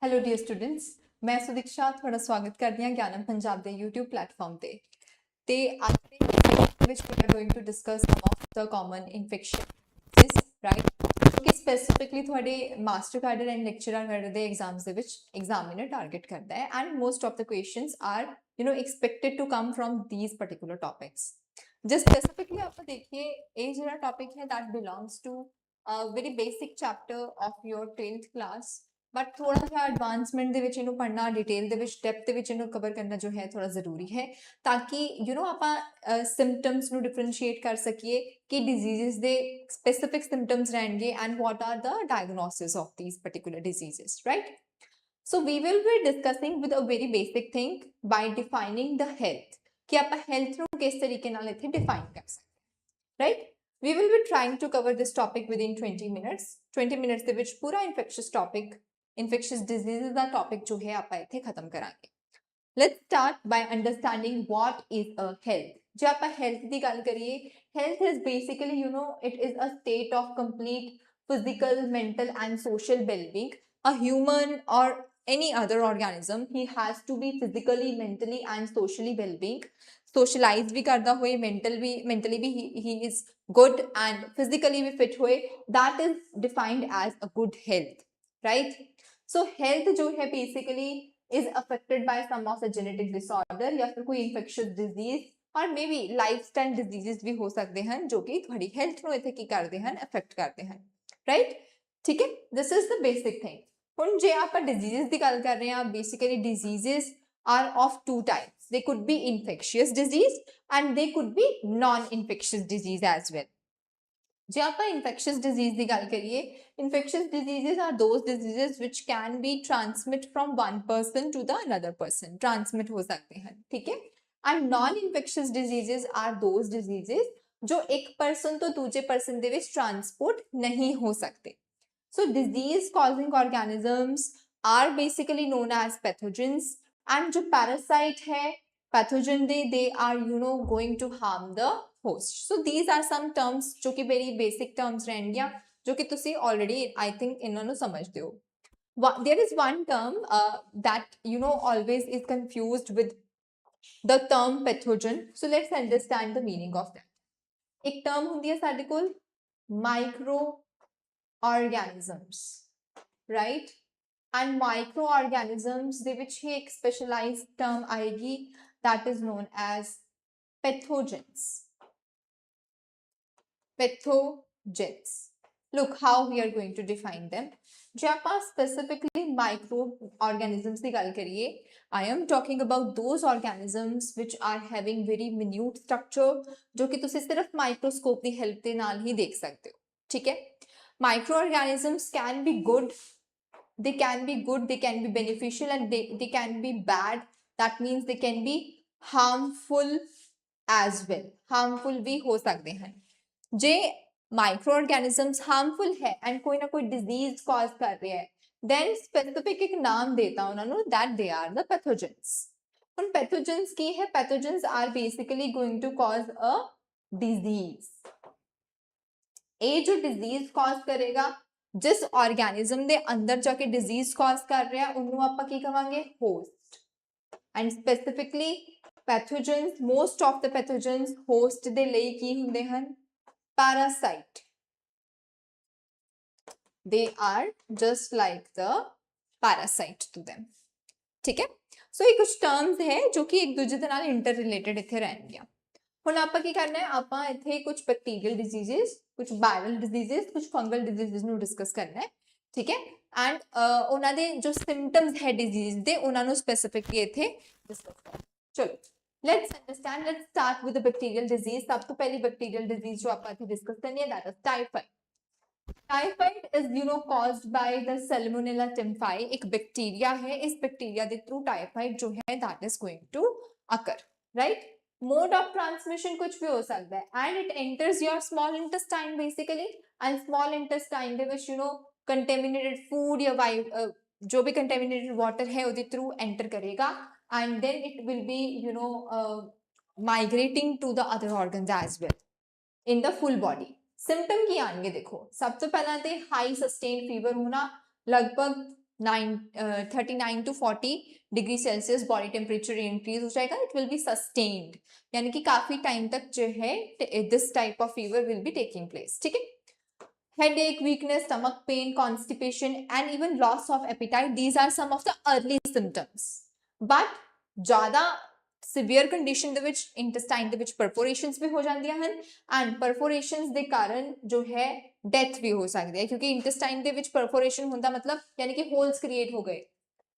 Hello dear students, मैं सुदीक्षा थोड़ा स्वागत करदी हां ज्ञानम पंजाब दे YouTube प्लेटफॉर्म ते आज दे session which we are going to discuss some of the common infection right कि स्पेसिफिकली थोड़े master cadre and lecturer cadre दे एग्जाम्स दे विच एग्जामिनर टारगेट करता है and most of the questions are expected to come from these particular topics. Just specifically आप देखिए ये जो टॉपिक है that belongs to very basic chapter of your 10th class but थोड़ा सा एडवांसमेंट ਦੇ ਵਿੱਚ ਇਹਨੂੰ ਪੜਨਾ ਡਿਟੇਲ ਦੇ ਵਿੱਚ ਡੈਪਥ ਦੇ ਵਿੱਚ ਇਹਨੂੰ ਕਵਰ ਕਰਨਾ ਜੋ ਹੈ ਥੋੜਾ ਜ਼ਰੂਰੀ ਹੈ ਤਾਂ ਕਿ ਆਪਾਂ ਸਿੰਪਟਮਸ ਨੂੰ ਡਿਫਰੈਂਸ਼ੀਏਟ ਕਰ ਸਕੀਏ ਕਿ ਡਿਜ਼ੀਜ਼ਸ ਦੇ ਸਪੈਸਿਫਿਕ ਸਿੰਪਟਮਸ ਰਹਿਣਗੇ and what are the diagnosis of these particular diseases right so we will be discussing with a very basic thing by defining the health ਕਿ ਆਪਾਂ ਹੈਲਥ ਨੂੰ ਕਿਸ ਤਰੀਕੇ ਨਾਲ ਇੱਥੇ ਡਿਫਾਈਨ ਕਰ ਸਕਦੇ right we will be trying to cover this topic within 20 minutes 20 minutes ਦੇ ਵਿੱਚ ਪੂਰਾ infectious topic infectious diseases ਦਾ topic ਜੋ ਹੈ ਆਪਾਂ ਇੱਥੇ ਖਤਮ ਕਰਾਂਗੇ। Let's start by understanding what is a health. ਜੇ ਆਪਾਂ health ਦੀ ਗੱਲ ਕਰੀਏ, health is basically it is a state of complete physical, mental and social well-being. A human or any other organism, he has to be physically, mentally and socially well-being. Socialize भी करता हुए, mentally भी he is good and physically भी fit हुए, that is defined as a good health, right? So health जो है basically is affected by some of the genetic disorder या फिर कोई infectious disease और maybe lifestyle diseases भी हो सकते हैं जो कि थोड़ी health ਨੂੰ ਇੱਥੇ ਕੀ ਕਰਦੇ ਹਨ affect ਕਰਦੇ ਹਨ right ठीक है this is the basic thing। ਹੁਣ ਜੇ ਆਪਾਂ diseases ਦੀ ਗੱਲ ਕਰ ਰਹੇ ਹਾਂ basically diseases are of two types, they could be infectious disease and they could be non-infectious disease as well। ਜੇ ਆਪਾਂ infectious disease ਦੀ ਗੱਲ ਕਰੀਏ infectious diseases are those diseases which can be transmit from one person to the another person, transmit हो सकते हैं ठीक है and non-infectious diseases are those diseases जो एक person तो दूसरे person ਦੇ ਵਿੱਚ transport नहीं हो सकते। So disease causing organisms are basically known as pathogens and जो parasite है pathogen they are going to harm the host। So these are some terms जो कि very basic terms रहेंगे जो कि तुसी already I think इन्हों ਨੂੰ समझते हो। There is one term that always is confused with the term pathogen, so let's understand the meaning of that। एक term ਹੁੰਦੀ ਹੈ ਸਾਡੇ ਕੋਲ microorganisms, right? And microorganisms ਦੇ ਵਿੱਚ ਹੀ ਇੱਕ specialized term ਆਏਗੀ that is known as pathogens। Pathogens, look how we are going to define them। ਜੇ ਆਪਾਂ specifically microorganisms ਦੀ ਗੱਲ ਕਰੀਏ, I am talking about those organisms which are having very minute structure ਜੋ ਕਿ ਤੁਸੀਂ ਸਿਰਫ ਮਾਈਕਰੋਸਕੋਪ ਦੀ help ਦੇ ਨਾਲ ਹੀ ਦੇਖ ਸਕਦੇ ਹੋ ਠੀਕ ਹੈ। Microorganisms can be good, they can be good, they can be beneficial and they can be bad, that means they can be harmful as well, harmful भी हो सकते हैं। जे माइक्रो ऑर्गेनिजम्स हार्मफुल है एंड कोई ना कोई डिजीज कॉज कर रहे हैं देन स्पेसिफिक एक नाम देता उन्होंने that they are the pathogens. उन पैथोजेंस की है pathogens are basically going to cause a disease. ये जो डिजीज कॉज करेगा जिस ऑर्गेनिज्म ਦੇ ਅੰਦਰ ਜਾ ਕੇ डिजीज कॉज कर रहा है ਉਹਨੂੰ ਆਪਾਂ ਕੀ ਕਹਾਂਗੇ host and specifically pathogens, most of the pathogens host ਦੇ ਲਈ ਕੀ ਹੁੰਦੇ ਹਨ parasite, they are just like the parasite to them ठीक है। सो ये कुछ टर्म्स है जो कि एक दूसरे ਦੇ ਨਾਲ इंटर रिलेटेड ਇੱਥੇ ਰਹਿਣਗੀਆਂ। ਹੁਣ ਆਪਾਂ ਕੀ ਕਰਨਾ ਹੈ ਆਪਾਂ ਇੱਥੇ ਕੁਝ ਬੈਕਟੀਰੀਅਲ ਡਿਜ਼ੀਜ਼ਸ ਕੁਝ ਵਾਇਰਲ ਡਿਜ਼ੀਜ਼ਸ ਕੁਝ ਫੰਗਲ ਡਿਜ਼ੀਜ਼ਸ ਨੂੰ ਡਿਸਕਸ ਕਰਨਾ ਹੈ ਠੀਕ ਹੈ ਐਂਡ ਉਹਨਾਂ ਦੇ ਜੋ ਸਿੰਪਟਮਸ ਹੈ ਡਿਜ਼ੀਜ਼ ਦੇ ਉਹਨਾਂ ਨੂੰ ਸਪੈਸੀਫਿਕਲੀ ਇੱਥੇ ਡਿਸਕਸ ਕਰਨਾ। ਚਲੋ let's understand, let's start with the bacterial disease। सब तो पहली bacterial disease जो आपका डिस्कस करनी है that is typhoid। Typhoid is caused by the Salmonella tymphi, एक बैक्टीरिया है, इस बैक्टीरिया के थ्रू टाइफाइड जो है that is going to occur, right? Mode of transmission कुछ भी हो सकता है and it enters your small intestine basically and small intestine ਦੇ ਵਿੱਚ contaminated food या जो भी contaminated water है ਉਹਦੇ through enter करेगा and then it will be migrating to the other organs as well in the full body। Symptom की आएंगे देखो सब तो पहला ते हाई सस्टेन फीवर होना लगभग 39 to 40 degree Celsius body temperature increase हो जाएगा. इट विल बी सस्टेन्ड, यानी कि काफी टाइम तक जो है this type of fever will be taking place. ठीक है. Headache, weakness, stomach pain, constipation, and even loss of appetite. These are some of the early symptoms. But ज़्यादा severe condition ਦੇ ਵਿੱਚ intestine ਦੇ ਵਿੱਚ perforations ਵੀ ਹੋ ਜਾਂਦੀਆਂ ਹਨ and perforations ਦੇ ਕਾਰਨ ਜੋ ਹੈ death ਵੀ ਹੋ ਸਕਦੀ ਹੈ, ਕਿਉਂਕਿ intestine ਦੇ ਵਿੱਚ perforation ਹੁੰਦਾ ਮਤਲਬ ਯਾਨੀ ਕਿ holes create ਹੋ ਗਏ,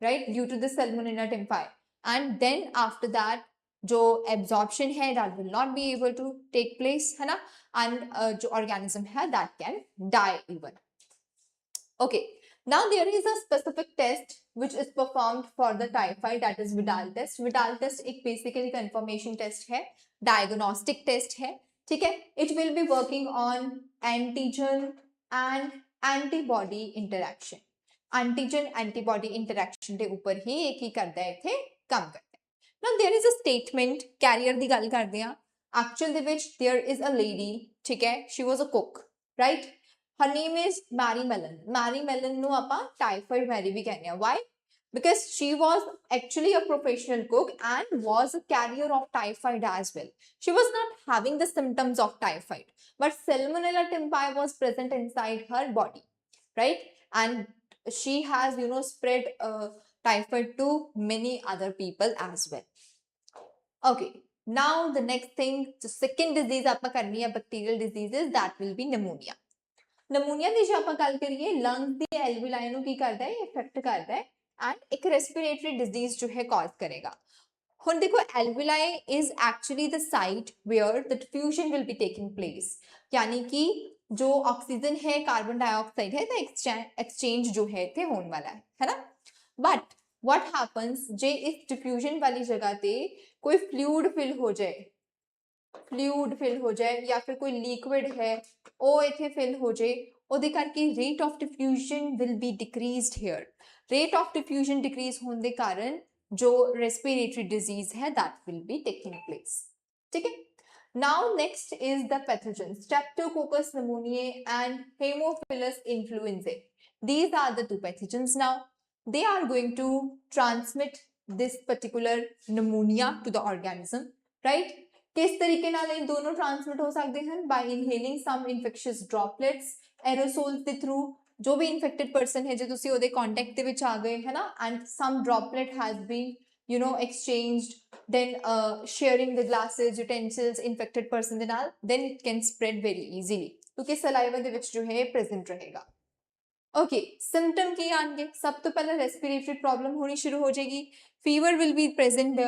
right, due to the salmonella typhi. And then after that जो absorption है that will not be able to take place है ना, and जो organism है that can die even. Okay, now there is a specific test which is performed for the typhoid, that is Vidal test. Vidal test एक basically confirmation test है, diagnostic test है. ठीक है. It will be working on antigen and antibody interaction. Antigen antibody interaction ਦੇ ਉੱਪਰ ਹੀ ਇਹ ਕੀ ਕਰਦਾ ਹੈ, ਇੱਥੇ ਕੰਮ ਕਰਦਾ. Now there is a statement, carrier ਦੀ ਗੱਲ ਕਰਦੇ ਹਾਂ. Actual ਦੇ ਵਿੱਚ there is a lady, ਠੀਕ ਹੈ, she was a cook, right? Her name is Mary Mellon. Mary Mellon ਨੂੰ ਆਪਾਂ typhoid Mary ਵੀ ਕਹਿੰਦੇ ਹਾਂ. Why? Because she was actually a professional cook and was a carrier of typhoid as well. She was not having the symptoms of typhoid, but Salmonella typhi was present inside her body, right? And she has, spread typhoid to many other people as well. Okay, now the next thing, the second disease ਆਪਾਂ ਕਰਨੀ ਹੈ bacterial diseases, that will be pneumonia. Pneumonia ਦੀ ਜੇ ਆਪਾਂ ਗੱਲ ਕਰੀਏ, lungs ਦੀ alveoli ਨੂੰ ਕੀ ਕਰਦਾ ਹੈ, affect ਕਰਦਾ ਹੈ and ਇੱਕ respiratory disease ਜੋ ਹੈ cause ਕਰੇਗਾ. ਹੁਣ ਦੇਖੋ, alveoli is actually the site where the diffusion will be taking place, यानी कि जो ऑक्सीजन है, कार्बन डाइऑक्साइड है, तो एक्सचेंज जो है ਇੱਥੇ ਹੋਣ ਵਾਲਾ ਹੈ ना. बट what happens जे इस डिफ्यूजन वाली जगह ते कोई फ्लूइड फिल हो जाए या फिर कोई लिक्विड है ਉਹ ਇੱਥੇ ਫਿਲ ਹੋ ਜਾਏ, ਉਹਦੇ ਕਰਕੇ rate of diffusion will be decreased here. rate of diffusion decrease ਹੋਣ ਦੇ ਕਾਰਨ जो respiratory disease है that will be taking place. ठीक है. Now next is the pathogen, Streptococcus pneumoniae and Haemophilus influenzae. These are the two pathogens. Now they are going to transmit this particular pneumonia to the organism, right? किस तरीके नाल ये दोनों transmit हो सकते हैं? By inhaling some infectious droplets, aerosols के through. जो भी infected person है, जो तुसी ओदे contact ਦੇ ਵਿੱਚ ਆ ਗਏ है ना, and some droplet has been exchanged, then sharing the glasses, utensils infected person ਦੇ ਨਾਲ, then it can spread very easily क्योंकि saliva ਦੇ ਵਿੱਚ जो है present रहेगा. ओके, सिम्टम की आएंगे. सब तो पहले रेस्पिरेटरी प्रॉब्लम होनी शुरू हो जाएगी. Fever will be present.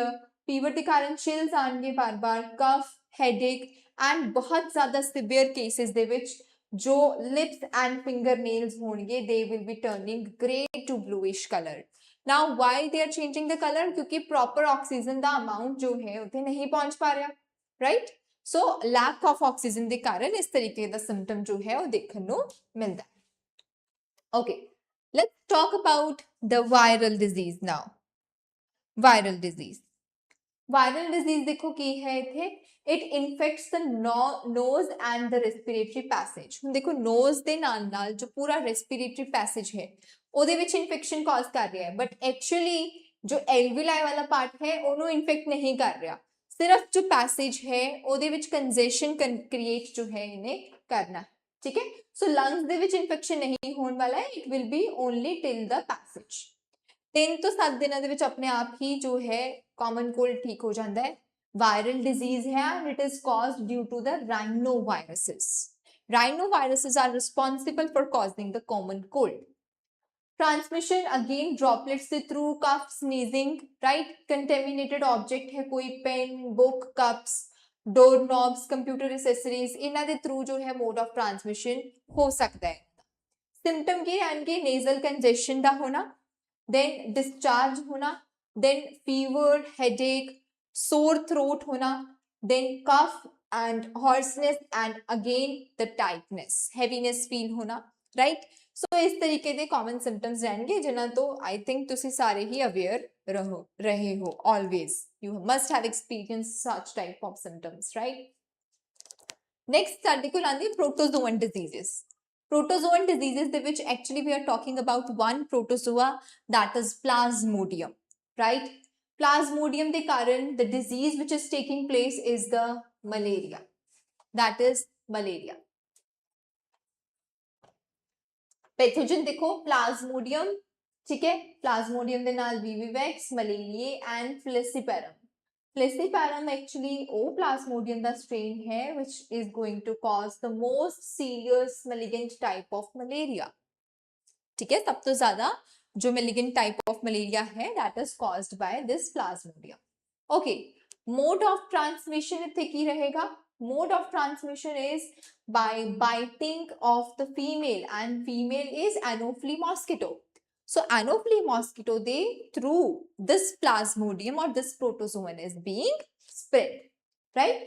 Fever के कारण चिल्स आएंगे बार बार, कफ, हेडेक एंड बहुत ज्यादा सिवियर केसेस दे विच जो लिप्स एंड फिंगर नेल्स होंगे, they will be turning grey to bluish colour. Now why they are changing the colour? क्योंकि प्रॉपर ऑक्सीजन का amount जो है उत्थे नहीं पहुंच पा रहा, right? So lack of oxygen के कारण इस तरीके का सिम्टम जो है वो देखने को मिलता है. Okay, let's talk about the viral disease now. Viral disease. Viral disease देखो की है इथे, it infects the nose and the respiratory passage. ਹੁਣ देखो nose ਦੇ ਨਾਲ ਨਾਲ जो पूरा respiratory passage है ਉਹਦੇ ਵਿੱਚ infection cause कर रहा है, but actually जो alveoli वाला part है ਉਹਨੂੰ infect नहीं कर रहा, सिर्फ जो passage है ਉਹਦੇ ਵਿੱਚ congestion create जो है इन्हें करना है. ठीक है. सो लंग्स ਦੇ ਵਿੱਚ ਇਨਫੈਕਸ਼ਨ ਨਹੀਂ ਹੋਣ ਵਾਲਾ ਹੈ, it will be only till the passage. 3 ਤੋਂ 7 ਦਿਨਾਂ ਦੇ ਵਿੱਚ ਆਪਣੇ ਆਪ ਹੀ ਜੋ ਹੈ ਕਾਮਨ ਕੋਲਡ ਠੀਕ ਹੋ ਜਾਂਦਾ ਹੈ. ਵਾਇਰਲ ਡਿਜ਼ੀਜ਼ ਹੈ and it is caused due to the rhinoviruses. Rhinoviruses are responsible for causing the common cold. Transmission again droplets के through, cough, sneezing, right? Contaminated object है कोई pen, book, cups, door knobs, computer accessories, इन्हां दे through जो है mode of transmission हो सकता है. Symptom की यानी नेजल कंजेशन का होना, देन डिस्चार्ज होना, then fever, headache, sore throat होना, then cough and hoarseness and again the tightness, heaviness feel होना, राइट? सो इस तरीके के कॉमन सिम्टम्स रहेंगे जिन्हां तो आई थिंक तुसी सारे ही अवेयर रहे हो. Always you must have experienced such type of symptoms, right? Next ਸਾਡੇ ਕੋਲ ਆਂਦੀ protozoan diseases. protozoan diseases ਦੇ ਵਿੱਚ actually we are talking about one protozoa, that is plasmodium, right? Plasmodium ਦੇ ਕਾਰਨ the disease which is taking place is the malaria, that is malaria. Pathogen देखो Plasmodium, ठीक है, प्लाज्मोडियम ਦੇ ਨਾਲ vivivex, malaria and falciparum. Falciparum actually ਉਹ plasmodium ਦਾ strain है which is going to cause the most serious malignant type of malaria. ठीक है, सब तो ज्यादा जो malignant type of malaria है that is caused by this plasmodium. Okay, mode of transmission ਇੱਥੇ ਕੀ ਰਹੇਗਾ? Mode of transmission is by biting of the female, and female is Anopheles mosquito. So Anopheles mosquito, they through this plasmodium or this protozoan is being spread, right?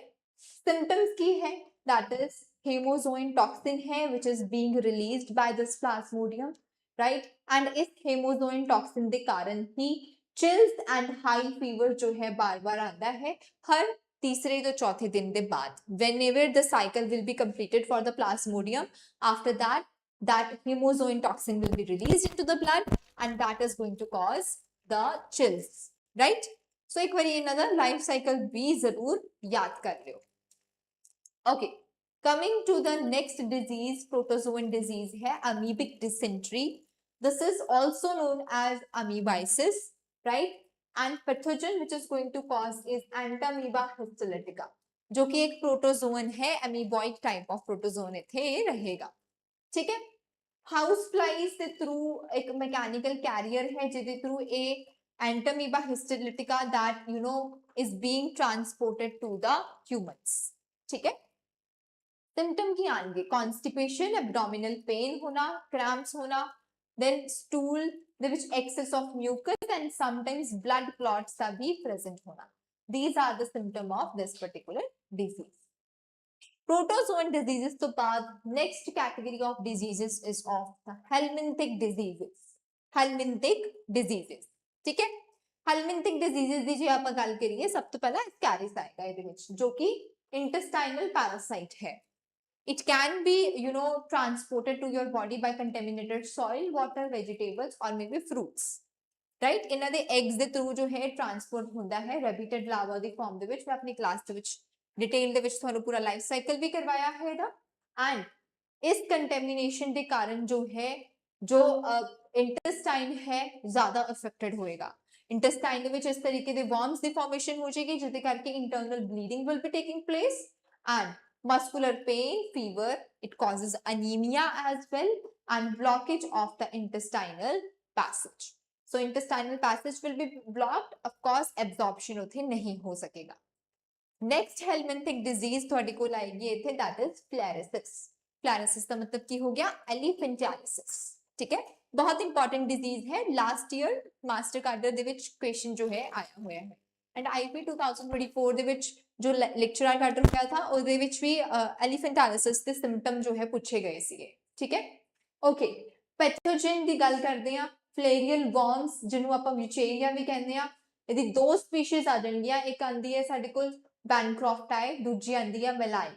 Symptoms की है, that is hemozoin toxin है which is being released by this plasmodium, right? And इस hemozoin toxin के कारण ही chills and high fever जो है बार बार आता है हर तीसरे तो चौथे दिन के बाद. Whenever the cycle will be completed for the plasmodium, after that hemozoin toxin will be released into the blood and that is going to cause the chills, right? So एक बार another life cycle भी जरूर याद कर लियो. Okay, coming to the next disease, protozoan disease है amoebic dysentery. This is also known as amoebiasis, right? And pathogen which is going to cause is Entamoeba histolytica, जो कि एक protozoan है, amoeboid type of protozoan इथे रहेगा, ठीक है. House flies के थ्रू एक मैकेनिकल कैरियर है जिसके through a Entamoeba histolytica that you know is being transported to the humans, ठीक है. सिम्टम की आएंगे कॉन्स्टिपेशन, एब्डोमिनल पेन होना, क्रैम्प्स होना, then stool the which excess of mucus and sometimes blood clots are be present hona. These are the symptom of this particular disease. Protozoan diseases to baad next category of diseases is of the helminthic diseases. Helminthic diseases, ठीक है. helminthic diseases ਦੀ ਜੇ ਆਪਾਂ ਗੱਲ ਕਰੀਏ ਸਭ ਤੋਂ ਪਹਿਲਾਂ ਐਸਕੈਰਿਸ ਆਏਗਾ ਇਹਦੇ ਵਿੱਚ ਜੋ ਕਿ intestinal parasite ਹੈ. It can be, you know, transported to your body by contaminated soil, water, vegetables or maybe fruits, right? इन्हां दे eggs दे through जो है transport ਹੁੰਦਾ है repeated larva ਦੀ form ਦੇ ਵਿੱਚ. मैं अपनी class ਦੇ ਵਿੱਚ detail ਦੇ ਵਿੱਚ ਤੁਹਾਨੂੰ ਪੂਰਾ life cycle ਵੀ ਕਰਵਾਇਆ ਹੈ ਇਹਦਾ. and इस contamination ਦੇ ਕਾਰਨ जो है जो intestine है ज़्यादा affected होएगा. intestine ਦੇ ਵਿੱਚ ਇਸ ਤਰੀਕੇ ਦੇ worms ਦੀ formation ਹੋ ਜਾਏਗੀ ਜਿਹਦੇ ਕਰਕੇ internal bleeding will be taking place and muscular pain, fever, it causes anemia as well and blockage of the intestinal passage. So intestinal passage will be blocked, of course absorption उथे नहीं हो सकेगा. Next helminthic disease थोड़े को लाएगी इथे, that is filariasis. Filariasis का मतलब की हो गया elephantiasis, ठीक है. बहुत important disease है, last year master cadre ਦੇ ਵਿੱਚ question जो है आया हुआ है and IP 2024 ਦੇ ਵਿੱਚ जो लेक्चर ਕੱਢ ਰਿਹਾ था ਉਹਦੇ ਵਿੱਚ ਵੀ elephantiasis ਦੇ ਸਿੰਪਟਮ ਜੋ ਹੈ ਪੁੱਛੇ ਗਏ ਸੀਗੇ, ਠੀਕ ਹੈ. ਓਕੇ, ਪੈਥੋਜਨ ਦੀ ਗੱਲ ਕਰਦੇ ਆ. ਫਲੇਰੀਅਲ ਵਰਮਸ ਜਿਹਨੂੰ ਆਪਾਂ ਵਿਚੇਰੀਆ ਵੀ ਕਹਿੰਦੇ ਆ, ਇਹਦੀ ਦੋ ਸਪੀਸੀਜ਼ ਆ ਜਾਣਗੀਆਂ. ਇੱਕ ਆਂਦੀ ਹੈ ਸਾਡੇ ਕੋਲ ਬੈਨਕ੍ਰੋਫਟਾਈ, ਦੂਜੀ ਆਂਦੀ ਹੈ ਮੈਲਾਈ,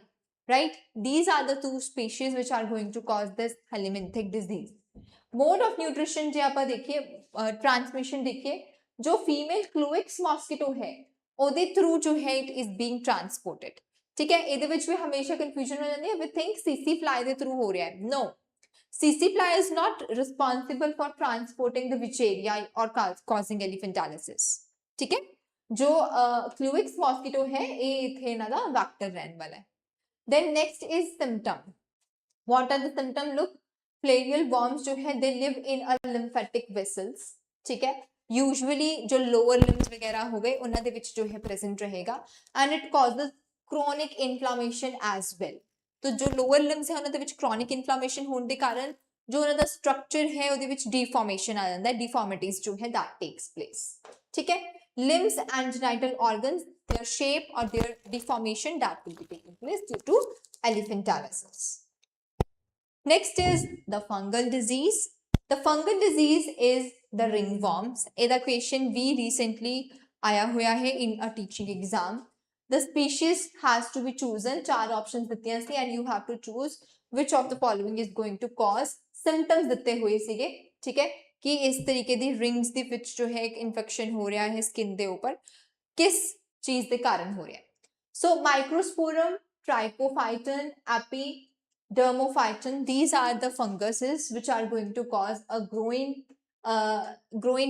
right? These are the two species which are going to cause this helminthic disease. Mode of nutrition ਜੇ ਆਪਾਂ ਦੇਖੀਏ, transmission ਦੇਖੀਏ, जो फीमेल क्लोएक्स मॉस्किटो है ਉਹਦੇ थ्रू जो है it is being transported, ठीक है. ਇਹਦੇ ਵਿੱਚ ਵੀ ਹਮੇਸ਼ਾ confusion ਹੋ ਜਾਂਦੀ ਹੈ, we think CC fly ਦੇ through ਹੋ ਰਿਹਾ ਹੈ. No, CC fly is not responsible for transporting the Wicheria or causing elephantiasis, ठीक है. जो क्लोएक्स मॉस्किटो है ਇਹ ਇੱਥੇ ਇਹਨਾਂ ਦਾ ਵੈਕਟਰ ਰਹਿਣ ਵਾਲਾ ਹੈ. Then next is symptom. What are the symptom? Look, filarial worms जो है they live in a lymphatic vessels, ठीक है. यूजुअली जो लोअर लिम्स वगैरह हो गए उन्हां दे विच जो है प्रेजेंट रहेगा and it causes chronic inflammation as well. तो जो लोअर लिम्स है उन्हां दे विच क्रोनिक इन्फ्लामेशन होने के कारण जो उन्हां दा स्ट्रक्चर है उहदे विच डिफॉर्मेशन आ जांदा है, डिफॉर्मिटीज जो है दैट टेक्स प्लेस, ठीक है. Limbs and genital organs, their shape और their deformation that will be taking place due to elephantiasis. Next is the fungal disease. The fungal disease is the ringworms. ਇਹਦਾ question भी recently आया हुआ है in a teaching exam. The species has to be chosen. चार options ਦਿੱਤੀਆਂ ਸੀ and you have to choose which of the following is going to cause symptoms ਦਿੱਤੇ ਹੋਏ ਸੀਗੇ ਠੀਕ ਹੈ ਕਿ ਇਸ ਤਰੀਕੇ ਦੀ ਰਿੰਗਸ ਦੇ ਵਿੱਚ ਜੋ ਹੈ ਇੱਕ ਇਨਫੈਕਸ਼ਨ ਹੋ ਰਿਹਾ ਹੈ ਸਕਿਨ ਦੇ ਉੱਪਰ ਕਿਸ ਚੀਜ਼ ਦੇ ਕਾਰਨ ਹੋ ਰਿਹਾ ਹੈ so Microsporum Trichophyton Epidermophyton these are the funguses which are going to cause a growing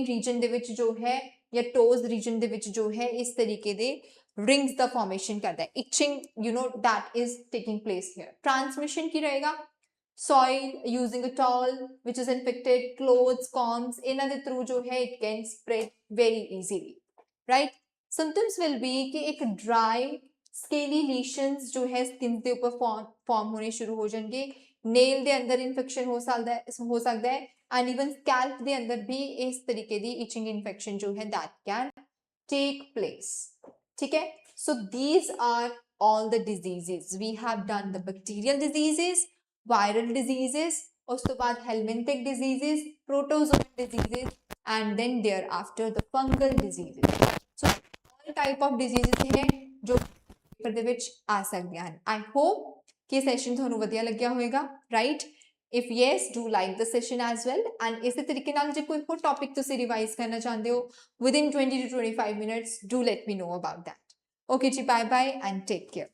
region ਦੇ ਵਿੱਚ ਜੋ ਹੈ ਜਾਂ toes region ਦੇ ਵਿੱਚ ਜੋ ਹੈ ਇਸ ਤਰੀਕੇ ਦੇ rings ਦਾ formation करता है itching you know that is taking place here transmission ਕੀ ਰਹੇਗਾ soil using a towel which is infected clothes combs ਇਹਨਾਂ ਦੇ through ਜੋ ਹੈ it can spread very easily right symptoms will be कि एक dry स्केली लीशंस जो है स्किन के ऊपर फॉर्म होने शुरू हो जाएंगे नेल दे अंदर इन्फेक्शन हो सकता है एंड इवन स्कैल्प दे अंदर भी इस तरीके दी इचिंग इन्फेक्शन जो है दैट कैन टेक प्लेस ठीक है so these are all the diseases we have done the bacterial diseases viral diseases ਉਸ ਤੋਂ ਬਾਅਦ helminthic diseases protozoan diseases and then thereafter the fungal diseases so all type of diseases है जो paper ਦੇ ਵਿੱਚ ਆ ਸਕਦੀਆਂ ਹਨ ਆਈ ਹੋਪ ਕਿ ਸੈਸ਼ਨ ਤੁਹਾਨੂੰ ਵਧੀਆ ਲੱਗਿਆ ਹੋਵੇਗਾ right if yes do like the session as well and ਇਸੇ ਤਰੀਕੇ ਨਾਲ ਜੇ ਕੋਈ ਹੋਰ ਟੌਪਿਕ ਤੁਸੀਂ ਰਿਵਾਈਜ਼ ਕਰਨਾ ਚਾਹੁੰਦੇ ਹੋ within 20 to 25 minutes do let me know about that okay ji bye bye and take care